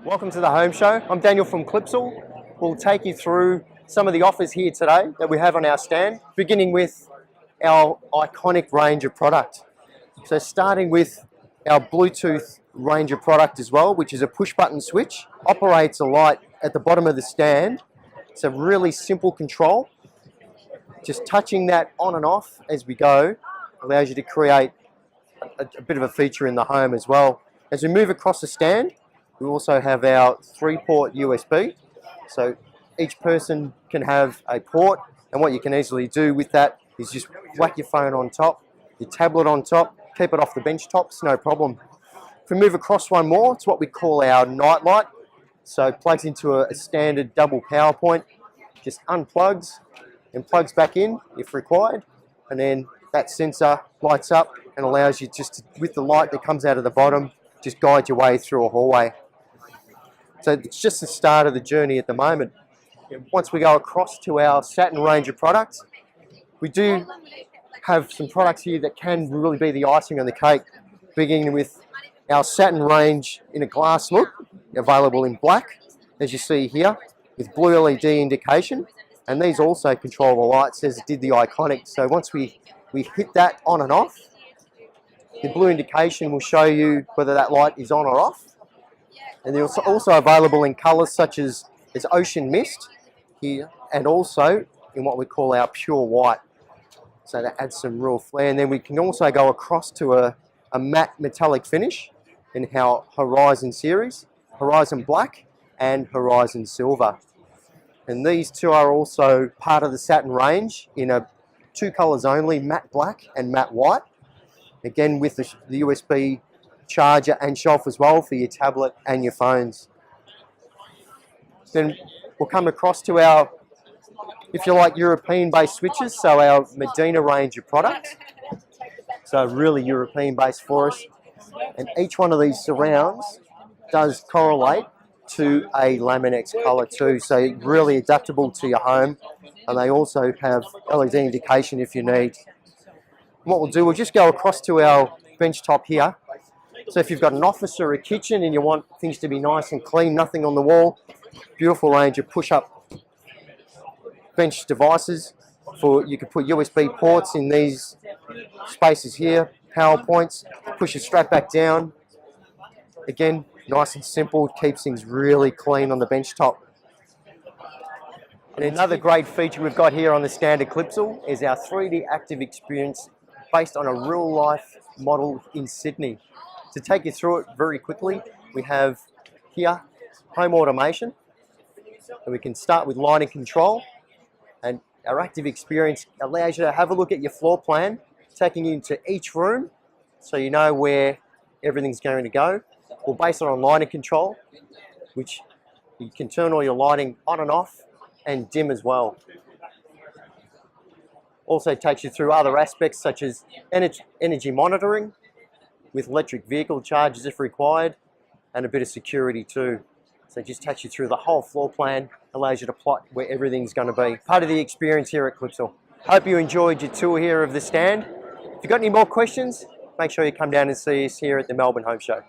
Welcome to the Home Show. I'm Daniel from Clipsal. We'll take you through some of the offers here today that we have on our stand, beginning with our iconic range of product. So starting with our Bluetooth range of product as well, which is a push button switch, operates a light at the bottom of the stand. It's a really simple control. Just touching that on and off as we go allows you to create a bit of a feature in the home as well. As we move across the stand, we also have our 3-port USB. So each person can have a port, and what you can easily do with that is just whack your phone on top, your tablet on top, keep it off the bench tops, no problem. If we move across one more, it's what we call our Nightlight. So it plugs into a standard double power point, just unplugs and plugs back in if required, and then that sensor lights up and allows you just to, with the light that comes out of the bottom, just guide your way through a hallway. So it's just the start of the journey at the moment. Once we go across to our Satin range of products, we do have some products here that can really be the icing on the cake, beginning with our Satin range in a glass look, available in black, as you see here, with blue LED indication. And these also control the lights as it did the iconic. So once we hit that on and off, the blue indication will show you whether that light is on or off. And they're also available in colours such as ocean mist here, and also in what we call our pure white. So that adds some real flair. And then we can also go across to a matte metallic finish in our Horizon series, Horizon Black and Horizon Silver. And these two are also part of the Satin range in two colours only, matte black and matte white. Again, with the USB charger and shelf as well for your tablet and your phones. Then we'll come across to our, if you like, European-based switches, so our Medina range of products. So really European-based for us. And each one of these surrounds does correlate to a Laminex colour too, so really adaptable to your home. And they also have LED indication if you need. What we'll do, we'll just go across to our bench top here. So if you've got an office or a kitchen and you want things to be nice and clean, nothing on the wall, beautiful range of push-up bench devices. You can put USB ports in these spaces here, power points, push it straight back down. Again, nice and simple, keeps things really clean on the bench top. And another great feature we've got here on the standard Clipsal is our 3D active experience based on a real-life model in Sydney. To take you through it very quickly, we have here home automation, and we can start with lighting control. And our active experience allows you to have a look at your floor plan, taking you into each room so you know where everything's going to go. We'll base it on lighting control, which you can turn all your lighting on and off and dim as well. Also takes you through other aspects such as energy monitoring, with electric vehicle charges if required, and a bit of security too. So it just takes you through the whole floor plan, allows you to plot where everything's going to be. Part of the experience here at Clipsal. Hope you enjoyed your tour here of the stand. If you've got any more questions, make sure you come down and see us here at the Melbourne Home Show.